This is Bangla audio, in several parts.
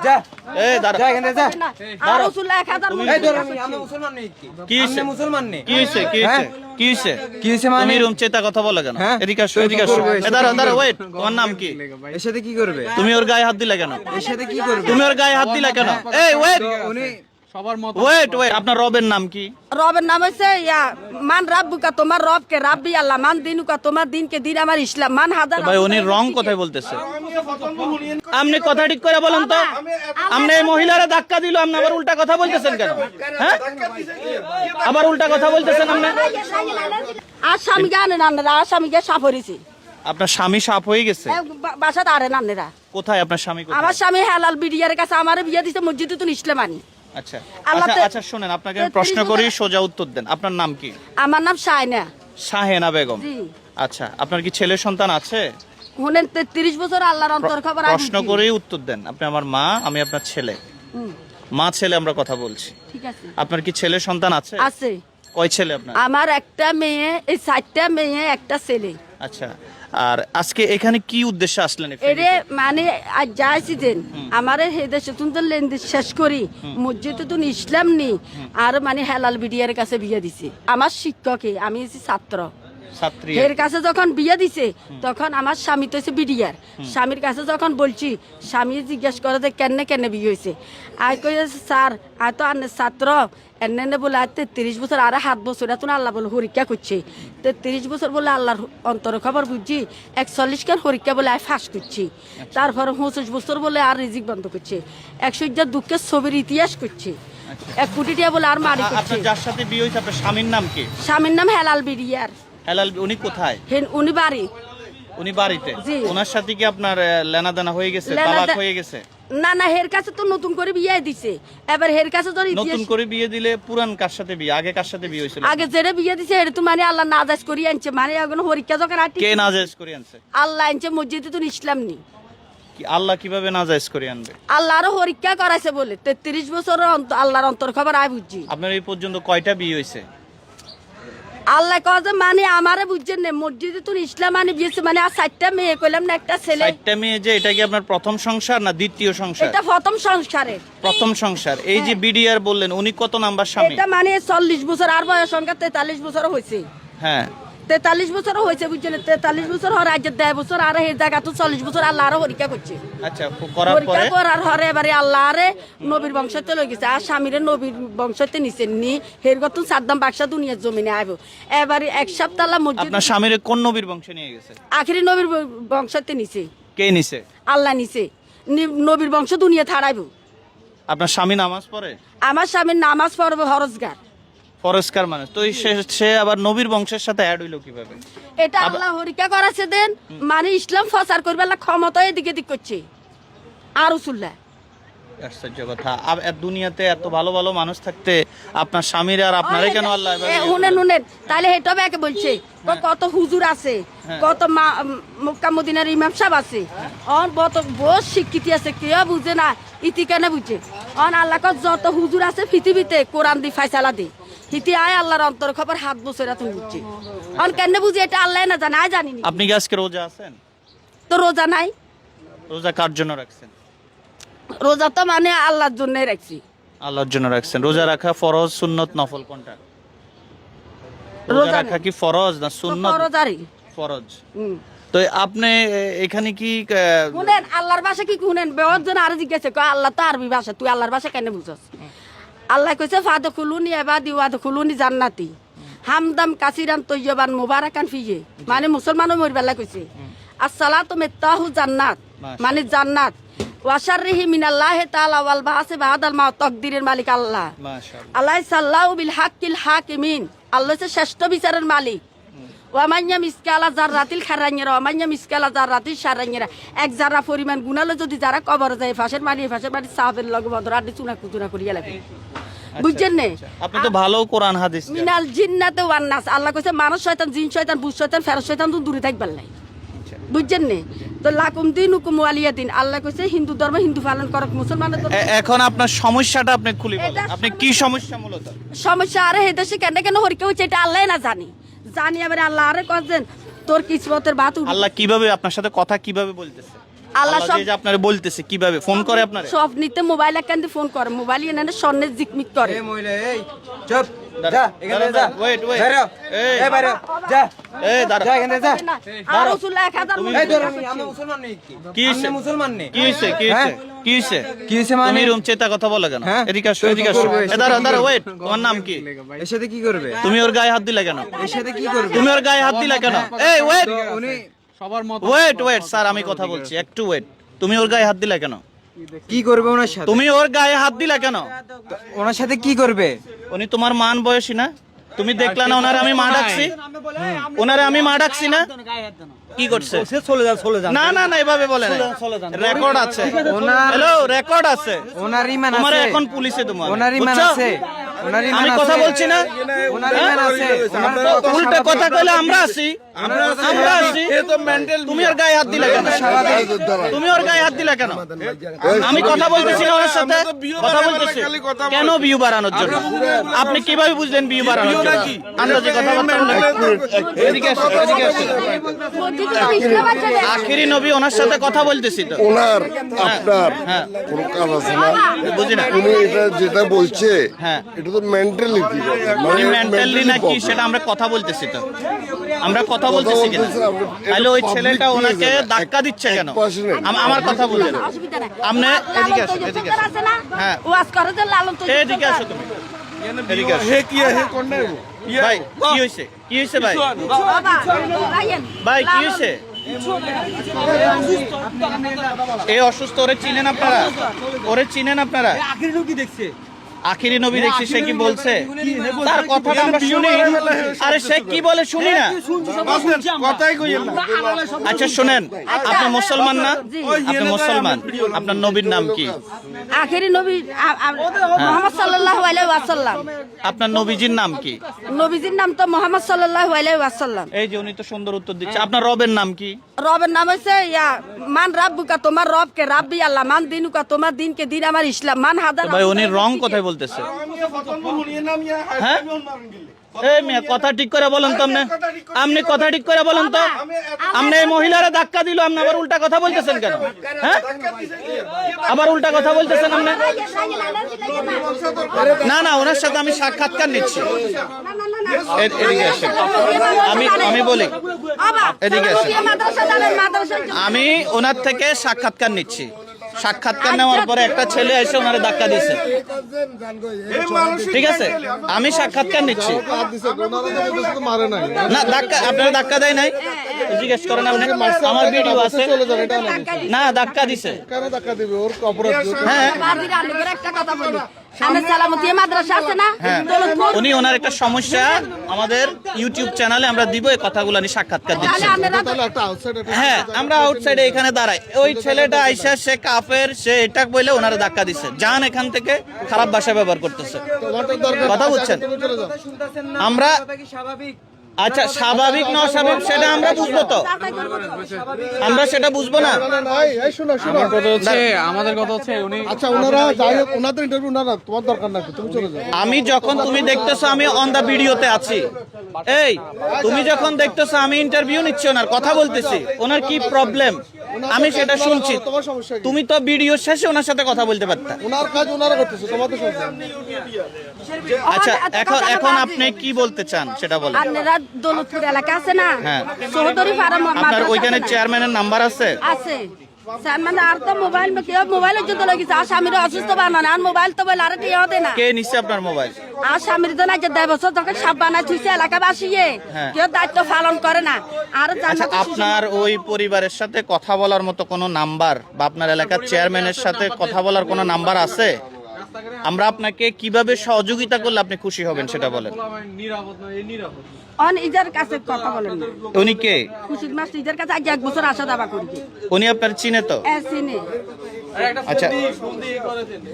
যা এই দাঁড়া, যা এখানে যা আর রাসূল 1000 এই ধর আমরা মুসলমান নেই কি হইছে? মুসলমান নেই কি হইছে? কি হইছে? কি হইছে? কি হইছে মানে তুমি এরকম চেতা কথা বলে কেন? হ্যাঁ? এদিকে আসো, এদিকে আসো। এই দাঁড়া, দাঁড়া, ওয়েট। তোমার নাম কি? এর সাথে কি করবে তুমি ওর গায়ে হাত দিলে কেন? এর সাথে কি করবে তুমি ওর গায়ে হাত দিলে কেন? এই ওয়েট, উনি ওয়েট, ওয়েট। আপনার রবের নাম কি? রবের নাম হইছে মান রাব্বুকা, তোমার রবকে রাব্বি আল্লাহ, মান দিনুকা, তোমার দিনকে দিন আমার ইসলাম, মান হাজার। ভাই উনি রং কথাই বলতেছে। আপনি কথা ঠিক করে বলেন তো। আপনি এই মহিলারা ধাক্কা দিল, আপনি আবার উল্টা কথা বলতেছেন কেন? হ্যাঁ, আবার উল্টা কথা বলতেছেন আপনি। আর স্বামীকে আনেন আপনারা, আর স্বামীকে সাফ হয়েছে, আপনার স্বামী সাপ হয়ে গেছে? বাসাতে আনেন আপনারা। কোথায় আপনার স্বামী? কোথায়? আমার স্বামী হেলাল বিডিয়ার কাছে আমার বিয়ে দিছে মসজিদে তো ইসলাম আনি। আচ্ছা আল্লাহ আচ্ছা আচ্ছা, শুনেন, আপনাকে আমি প্রশ্ন করি, সোজা উত্তর দেন। আপনার নাম কি? আমার নাম শায়না। শাহেনা বেগম। জি। আচ্ছা, আপনার কি ছেলে সন্তান আছে? শুনেন 33 বছর আল্লাহর অন্তর খবর প্রশ্ন করেই উত্তর দেন। আপনি আমার মা, আমি আপনার ছেলে। মা ছেলে আমরা কথা বলছি। ঠিক আছে। আপনার কি ছেলে সন্তান আছে? আছে। কয় ছেলে আপনার? আমার একটা মেয়ে, এই 4টা মেয়ে, একটা ছেলে। আচ্ছা, আর আজকে এখানে কি উদ্দেশ্যে আসলেন? এরে মানে আজ যাইছি দেন আমার হেদে সুন্দর লেনদেন শেষ করি মসজিদে তো ইসলাম নি আর মানে হেলাল বিডিয়ার কাছে বিয়ে দিছে আমার শিক্ষকে, আমি হচ্ছি ছাত্র। ছাত্রী এর কাছে যখন বিয়ে দিছে তখন আমার স্বামী তো হচ্ছে বিডিয়ার। স্বামীর কাছে যখন বলছি, স্বামী জিজ্ঞেস করে যে কেন কেন বিয়ে হয়েছে। আই কই স্যার আই তো আনের ছাত্র, এনে বলে আর 33 বছর আর 7 বছর এত আল্লাহ বলে পরীক্ষা করছে। 33 বছর বলে আল্লাহর অন্তর খবর বুঝছি, 41 খান পরীক্ষা বলে আই ফাঁস করছি। তারপর 25 বছর বলে আর রিজিক বন্ধ করছে। 100 দুঃখের ছবির ইতিহাস করছে। 1 কোটি টাকা বলে আর মারি করছে। আপনার যার সাথে বিয়ে হয়েছে, আপনার স্বামীর নাম কি? স্বামীর নাম হেলাল বিডিয়ার। হেলাল, উনি কোথায়? উনি বাড়ি। উনি বাড়িতে? জি। ওনার সাথে কি আপনার লেনাদেনা হয়ে গেছে? লেনাদে- তালাক হয়ে গেছে? না না, হের কাছে তো নতুন করে বিয়ে দিছে। এবার হের কাছে তো নতুন করে বিয়ে দিলে পুরান কার সাথে বিয়ে? আগে কার সাথে বিয়ে হয়েছিল? আগে যেটা বিয়ে দিছে এটা তো মানে আল্লাহ নাজাজ করি আনছে, মানে এখন হরিকা যখন আটি কে নাজায়েজ করে আনছে? আল্লাহ আনছে মসজিদে তো ইসলাম নি। কি আল্লাহ কিভাবে নাজায়েজ করে আনবে? আল্লাহরও হরিকা করাইছে বলে 33 বছর আল্লাহর অন্তর খবর আয় বুঝছি। আপনার এই পর্যন্ত কয়টা বিয়ে হয়েছে? আল্লাহ কয় যে মানে আমারে বুঝছেন না, মসজিদে তো ইসলাম আনি বিয়েছে, মানে আর 4টা মেয়ে কইলাম না, একটা ছেলে। 4টা মেয়ে, যে এটা কি আপনার প্রথম সংসার না দ্বিতীয় সংসার? এটা প্রথম সংসারে। প্রথম সংসার। এই যে বিডিআর বললেন, উনি কত নাম্বার স্বামী? এটা মানে 40 বছর আর বয়স সংখ্যা 43 বছর হয়েছে। হ্যাঁ, 43 বছর হয়েছে বুঝছেন, 43 বছর হওয়ার আগে 10 বছর আর এই জায়গা তো 40 বছর আল্লাহ আরো হরিকা করছে। আচ্ছা, করার পরীক্ষা পরে করার হরে এবারে আল্লাহ আরে নবীর বংশতে লই গেছে, আর স্বামীরে নবীর বংশতে নিছে নি। হের গত সাদ্দাম বাদশা দুনিয়ার জমিনে আইব। এবারে এক সপ্তাহ মসজিদ আপনার স্বামীর কোন নবীর বংশে নিয়ে গেছে? আখেরি নবীর বংশতে নিছে। কে নিছে? আল্লাহ নিছে। নবীর বংশ দুনিয়া ছাড়াইব। আপনার স্বামী নামাজ পড়ে? আমার স্বামীর নামাজ পড়বে হরজগার। ফরজকার মানুষ তো, সে আবার নবীর বংশের সাথে অ্যাড হইলো কিভাবে? এটা আল্লাহ হরিকা করাছে দেন, মানে ইসলাম প্রচার করবে আল্লাহ ক্ষমতা এদিকে দিক করছে। আর রসুল্লাহ আশ্চর্য কথা। দুনিয়াতে এত ভালো ভালো মানুষ থাকতে আপনার স্বামীর আর আপনারে কেন আল্লাহ এভাবে ইয়ে শুনেন করলেন? শুনেন, তাহলে এটা একে বলছে কত হুজুর আছে, কত মক্কা মদিনার ইমাম সাহেব আছে, অন বহুত শিক্ষিত আছে, কেউ বুঝে না, ইতি কেন বুঝে। অন আল্লাহ যত হুজুর আছে পৃথিবীতে কোরআন দি ফাইসালা দি হিতি আয় আল্লাহর অন্তর খবর 7 বছর তুমি বুঝছি। অন কেন বুঝি এটা আল্লাহ না জানে, আয় জানি। আপনি কি আজকে রোজা আছেন? তো রোজা নাই। রোজা কার জন্য রাখছেন? রোজা তো মানে আল্লাহর জন্য রাখছি। আল্লাহর জন্য রাখছেন। রোজা রাখা ফরজ, সুন্নত, নফল কোনটা? রোজা রোজা রাখা কি ফরজ না সুন্নত? রোজারি ফরজ। তো আপনি এখানে কি শুনেন আল্লাহর ভাষা কি শুনেন, বেওয়ার জন্য আর জিজ্ঞাসা কয় আল্লাহ তো আরবি ভাষা, তুই আল্লাহর ভাষা কেন বুঝছস? আল্লাহ কইছে ফাদখুলুনি ইবাদি ওয়াদখুলুনি জান্নাতি হামদাম কাসিরান তৈয়বান মুবারাকান ফিয়ে, মানে মুসলমানও মরবেলা কইছে আসসালাতু মিফতাহু জান্নাত, মানে জান্নাত। ওয়াশাররিহি মিনাল্লাহি তাআলা ওয়াল বাসি বাদাল মা, তাকদীরের মালিক আল্লাহ। মাশাআল্লাহ। আল্লাহ সাল্লাহু বিল হাক্কিল হাকিমিন, আল্লাহ হচ্ছে শ্রেষ্ঠ বিচারের মালিক। ওয়ামাইয়া মিসকালা জাররাতিল খারাইয়েরা ওয়ামাইয়া মিসকালা জাররাতিল শারাইয়েরা, এক জাররা পরিমাণ গুনালে যদি যারা কবর যায় ফাঁসের মারি সাহাবের লগে বন্ধ আড্ডি চুনা কুচুনা করিয়া লাগে। বুঝছেন না? আপনি তো ভালো কোরআন হাদিস জানেন। মিনাল জিন্নাতে ওয়ান নাস, আল্লাহ কইছে মানুষ শয়তান, জিন শয়তান, ভূত শয়তান, ফেরেশ শয়তান তো দূরে থাকবার নাই। বুঝছেন না? তো লাকুম দিনুকুম ওয়ালিয়া দিন, আল্লাহ কইছে হিন্দু ধর্ম হিন্দু পালন করক, মুসলমানের ধর্ম। এখন আপনার সমস্যাটা আপনি খুলে বলেন, আপনি কি সমস্যা মূলত? সমস্যা আরে এই দেশে কেন কেন হরিকা হচ্ছে এটা আল্লাহ না জানি। জানি এবারে আল্লাহ আরে কইছেন তোর কিসমতের বাত। আল্লাহ কিভাবে আপনার সাথে কথা কিভাবে বলতেছে? আল্লাহ সব যে আপনারা বলতেছে কিভাবে ফোন করে আপনারা সব নিতে মোবাইল একান দিয়ে ফোন করে মোবাইল এনে স্বর্ণের জিকমিক করে এই মহিলা এই চুপ যা এখানে যা ওয়েট বেরো এই বাইরে যা এই দাঁড়া যা এখানে যা আর রসুল 1000 এই ধরো আমরা মুসলমান নই কি হইছে? আমরা মুসলমান নেই কি হইছে কি হইছে কি হইছে মানে তুমি রুম চেতা কথা বলো কেন হ্যাঁ? এদিকে আসো তো এদিকে কি আসো করবে? এ দাঁড়া ওয়েট তোমার নাম কি এর সাথে কি করবে তুমি ওর গায়ে হাত দিলা কেন এর সাথে কি করবে তুমি ওর গায়ে হাত দিলা কেন এই ওয়েট উনি ওয়েট স্যার আমি কথা বলছি একটু ওয়েট তুমি ওর গায়ে হাত দিলা কেন কি করবে ওনার সাথে তুমি ওর গায়ে হাত দিলা কেন ওনার সাথে কি করবে উনি তোমার মান বয়সী না তুমি দেখলা না ওনারে আমি মা ডাকছি ওনারে আমি মা ডাকছি না কি করছে চলে যান না না না এভাবে বলে না রেকর্ড আছে ওনার- হ্যালো রেকর্ড আছে ওনার ইমান তোমার আছে এখন পুলিশে তোমার ওনার ইমান বুঝছো? আছে ওনার ইমান আমি আছে কথা বলছি না ওনার ইমান আছে উল্টা কথা কইলে আমরা আছি আমরা আছি তুমি ওর গায়ে হাত দিলা কেন তুমি ওর গায়ে হাত দিলা কেন আমি কথা বলতেছি না ওর সাথে কথা বলতেছি কেন ভিউ বাড়ানোর জন্য আপনি কিভাবে বুঝলেন ভিউ বাড়ানোর জন্য আন্দাজে কথাবার্তা বললেন এদিকে আসো এদিকে আসো আখেরি নবী ওনার সাথে কথা বলতেছি তো ওনার আপনার হ্যাঁ। কোনো কাজ আছে না বুঝি না উনি এটা যেটা বলছে হ্যাঁ। এটা তো মেন্টালিটি উনি মেন্টালি নাকি সেটা আমরা কথা বলতেছি তো আমরা কথা বলতেছি কিনা বলতেছি, আমরা- তাহলে ওই এটা ছেলেটা public ওনাকে place না। ধাক্কা দিচ্ছে কেন 1% আমার কথা বলছেন অসুবিধা নাই আপনি এদিকে আসো এদিকে আসো আছে না হ্যাঁ। ওয়াজ করে যে লালন তো এদিকে আসো তুমি এদিকে আসো ভাই কি হইছে কি হইছে ভাই বাবা রাইয়েন ভাই কি হইছে এই অসুস্থ ওরে চিনেন আপনারা ওরে চিনেন আপনারা আখিরি নবী দেখছি সে কি বলছে তার কথাটা আমরা শুনি আরে সে কি বলে শুনি না আচ্ছা শুনেন আপনি মুসলমান না আপনি মুসলমান আপনার নবীর নাম কি আখেরি নবী মোহাম্মদ সাল্লাল্লাহু আলাইহি ওয়াসাল্লাম আপনার নবীজির নাম কি নবীজির নাম তো মোহাম্মদ সাল্লাল্লাহু আলাইহি ওয়াসাল্লাম এই যে উনি তো সুন্দর উত্তর দিচ্ছে আপনার রবের নাম কি রবের নাম হচ্ছে ইয়া মান রাব্বুকা তোমার রবকে রাব্বি আল্লাহ মান দিনুকা তোমার দিনকে দিন আমার ইসলাম মান হাদার ভাই উনি রং কথাই বলতেছে হ্যাঁ এই মিয়া কথা ঠিক করে বলেন তো আপনি কথা ঠিক করে বলেন তো আপনি এই মহিলারা ধাক্কা দিল আপনি আবার উল্টা কথা বলতেছেন কেন হ্যাঁ আবার উল্টা কথা বলতেছেন আপনি না না ওনার সাথে আমি সাক্ষাৎকার নিচ্ছি এদিকে আসেন আমি বলি এদিকে আসেন আমি ওনার থেকে সাক্ষাৎকার নিচ্ছি সাক্ষাৎকার নেওয়ার পরে একটা ছেলে এসে ওনারে ধাক্কা দিয়েছে ঠিক আছে আমি সাক্ষাৎকার নিচ্ছি না ধাক্কা আপনারা ধাক্কা দেয় নাই জিজ্ঞেস করেন আপনি আমার ভিডিও আছে না ধাক্কা দিছে হ্যাঁ একটা কথা বলি আমি সালামতিয়া মাদ্রাসা আছে না দৌলতপুর উনি ওনার একটা সমস্যা আমাদের ইউটিউব চ্যানেলে আমরা দিব এই কথাগুলো নিয়ে সাক্ষাৎকার দিচ্ছি হ্যাঁ আমরা আউটসাইডে এখানে দাঁড়াই ওই ছেলেটা আইসা সে কাফের সে এটা বলে ওনারা ধাক্কা দিচ্ছে যান এখান থেকে খারাপ ভাষা ব্যবহার করতেছে কথা বুঝছেন আমরা স্বাভাবিক আচ্ছা স্বাভাবিক না অস্বাভাবিক সেটা আমরা বুঝবো তো আমরা সেটা বুঝবো না আমাদের কথা হচ্ছে উনি আচ্ছা ওনারা যাই হোক ওনাদের ইন্টারভিউ না তোমার দরকার নাকি তুমি চলে যাও আমি যখন তুমি দেখতেছো আমি অন দা ভিডিওতে আছি এই তুমি যখন দেখতেছো আমি ইন্টারভিউ নিচ্ছি ওনার কথা বলতেছি ওনার কি প্রবলেম আমি সেটা শুনছি তোমার সমস্যা কি তুমি তো ভিডিও শেষে ওনার সাথে কথা বলতে পারতা ওনার কাজ ওনারা করতেছে তোমাদের সমস্যা আচ্ছা এখন এখন আপনি কি বলতে চান সেটা বলেন আপনারা দৌলতপুর এলাকা আছে না হ্যাঁ। চৌধুরী ফার্ম আপনার ওইখানে চেয়ারম্যানের নাম্বার আছে আছে মানে আর তো মোবাইল কেউ মোবাইলের জন্য লাগিয়েছে আর স্বামীর অসুস্থ বানানো আর মোবাইল তো বলে আর টিয়া দে না কে নিচ্ছে আপনার মোবাইল আর স্বামীর তো না যে 10 বছর তখন সাপ বানায় থুইছে এলাকাবাসীয়ে হ্যাঁ। কেউ দায়িত্ব পালন করে না আর আচ্ছা জান্নাতুল আপনার ওই পরিবারের সাথে কথা বলার মতো কোনো নাম্বার বা আপনার এলাকার চেয়ারম্যানের সাথে কথা বলার কোনো নাম্বার আছে আমরা আপনাকে কিভাবে সহযোগিতা করলে আপনি খুশি হবেন সেটা বলেন নিরাপদ না এই নিরাপদ অন ইজার কাছে কথা বলেন না উনি কে খুশির মাস ইজার কাছে আগে 1 বছর আসা দাবা করি উনি আপনার চিনে তো এসিনে আচ্ছা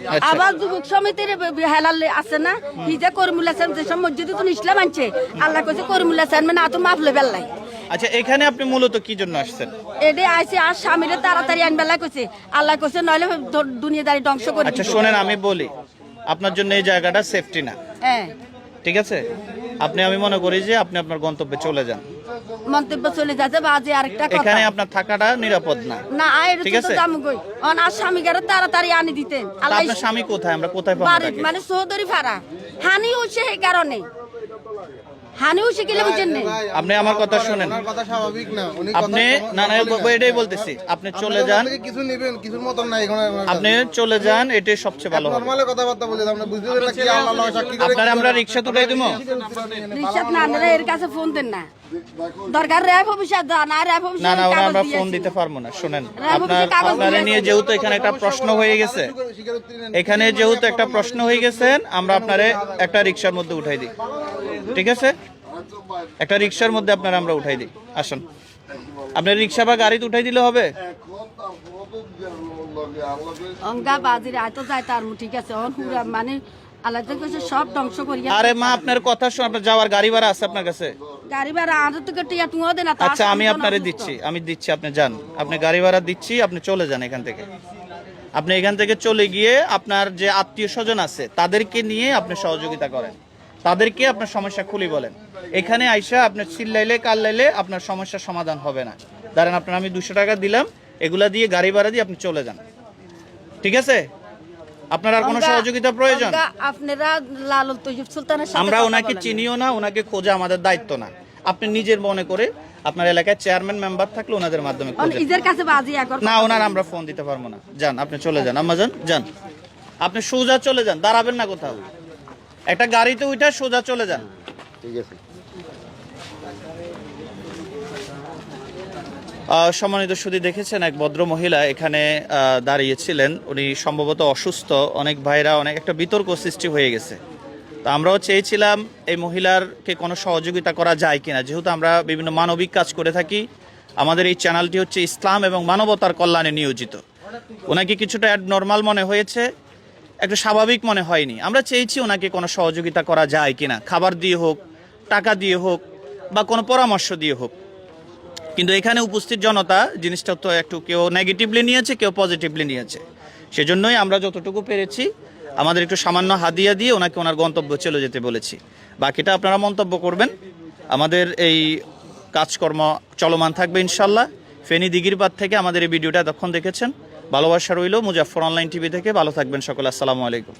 আচ্ছা আবার যুবক সমিতির হেলাল আছে না হিজা করিমুল্লাহ যে সব মসজিদে তো ইসলাম আনছে আল্লাহ কইছে করিমুল্লাহ মানে আতো মাফ লেবেল লাই আচ্ছা এখানে আপনি মূলত কি জন্য আসছেন এডে আইছে আর স্বামীরে তাড়াতাড়ি আনবেলা কইছে আল্লাহ কইছে নইলে দুনিয়াদারি ধ্বংস করে আচ্ছা শোনেন আমি বলি আপনার জন্য এই জায়গাটা সেফটি না হ্যাঁ ঠিক আছে আপনি আমি মনে করি যে আপনি আপনার গন্তব্যে চলে যান মন্তব্য চলে যাচ্ছে বাজে আরেকটা কথা এখানে আপনার থাকাটা নিরাপদ না। না আয়ের ঠিক তো আছে। দাম কই আর স্বামী গারে তাড়াতাড়ি আনি দিতেন তা আল্লাহ আপনার স্বামী কোথায়, আমরা কোথায় পাবো বাড়ি তাকে? মানে চৌধুরী ফাড়া হানি হচ্ছে এই কারণে হানি হচ্ছে গেলে বুঝছেন না আপনি আমার কথা শুনেন, কথা স্বাভাবিক না উনি আপনি না না এটাই বলতেছি, আপনি চলে যান, কিছু নেবেন কিছুর মতন না এখানে আপনি চলে যান, এটাই সবচেয়ে ভালো হবে। নরমালি কথাবার্তা বলে আপনি বুঝতে পারলেন কি আল্লাহ সাক্ষী করে আপনার আমরা রিক্সা তুলে দিব। রিক্সাত না আনলে এর কাছে ফোন দেন না দরকার র্যাব অফিসে যান আর র্যাব অফিসে না না ওরা কাগজ আমরা দিয়েছি। ফোন দিতে পারবো না। শুনেন, রায় অফিসে কাগজ আপনারা নিয়ে দিয়েছি। যেহেতু এখানে একটা প্রশ্ন হয়ে গেছে, এখানে যেহেতু একটা প্রশ্ন হয়ে গেছেন, আমরা আপনারে একটা রিক্সার মধ্যে উঠাই দিই। ঠিক আছে, একটা রিক্সার মধ্যে আপনারা আমরা উঠাই দিই। আসুন, আপনার রিক্সা বা গাড়িতে উঠাই দিলে হবে। অঙ্গা বাজির আয় তো যায় তার ঠিক আছে অন পুরা মানে আল্লাহ তো কইছে সব ধ্বংস করিয়া আরে মা, আপনার কথা শুনে, আপনার যাওয়ার গাড়ি ভাড়া আছে আপনার কাছে? গাড়ি ভাড়া আজ তো টিয়া তুইও দেন না আচ্ছা, আমি আপনারে দিচ্ছি, আমি দিচ্ছি, আপনি যান, আপনি গাড়ি ভাড়া দিচ্ছি, আপনি চলে যান এখান থেকে। আপনি এখান থেকে চলে গিয়ে আপনার যে আত্মীয় স্বজন আছে তাদেরকে নিয়ে আপনি সহযোগিতা করেন, তাদেরকে আপনার সমস্যা খুলি বলেন। এখানে আইসা আপনার চিল্লাইলে কাল্লাইলে আপনার সমস্যার সমাধান হবে না। ধরেন আপনার আমি 200 টাকা দিলাম, এগুলা দিয়ে গাড়ি ভাড়া দিয়ে আপনি চলে যান। ঠিক আছে, আপনার আর কোনো সহযোগিতা প্রয়োজন? আপনারা লালন তৈয়ব সুলতানের সাথে আমরা কথা ওনাকে বলেন। চিনিও না, ওনাকে খোঁজা আমাদের দায়িত্ব না। আপনি নিজের মনে করে আপনার এলাকায় চেয়ারম্যান মেম্বার থাকলে ওনাদের মাধ্যমে খোঁজেন। ইজের কাছে বাজি একর না, ওনার আমরা ফোন দিতে পারবো না। যান, আপনি চলে যান, আম্মা যান, যান, আপনি সোজা চলে যান, দাঁড়াবেন না কোথাও। একটা গাড়িতে উঠে সোজা চলে যান। ঠিক আছে সম্মানিত সুধী, দেখেছেন এক ভদ্র মহিলা এখানে দাঁড়িয়েছিলেন, উনি সম্ভবত অসুস্থ। অনেক ভাইরা অনেক একটা বিতর্ক সৃষ্টি হয়ে গেছে। তো আমরাও চেয়েছিলাম এই মহিলারকে কোনো সহযোগিতা করা যায় কিনা, যেহেতু আমরা বিভিন্ন মানবিক কাজ করে থাকি। আমাদের এই চ্যানেলটি হচ্ছে ইসলাম এবং মানবতার কল্যাণে নিয়োজিত। ওনাকে কিছুটা নর্মাল মনে হয়েছে, একটু স্বাভাবিক মনে হয়নি। আমরা চেয়েছি ওনাকে কোনো সহযোগিতা করা যায় কিনা, খাবার দিয়ে হোক, টাকা দিয়ে হোক, বা কোনো পরামর্শ দিয়ে হোক। কিন্তু এখানে উপস্থিত জনতা জিনিসটা তো একটু কেউ নেগেটিভলি নিয়েছে, কেউ পজিটিভলি নিয়েছে। সেজন্যই আমরা যতটুকু পেরেছি আমাদের একটু সামান্য হাদিয়া দিয়ে ওনাকে ওনার গন্তব্য চলে যেতে বলেছি। বাকিটা আপনারা মন্তব্য করবেন। আমাদের এই কাজকর্ম চলমান থাকবে ইনশাল্লাহ। ফেনী দিঘিরপাড় থেকে আমাদের এই ভিডিওটা এতক্ষণ দেখেছেন। ভালোবাসা রইল মুজাফফর অনলাইন টিভি থেকে। ভালো থাকবেন সকলে। আসসালামু আলাইকুম।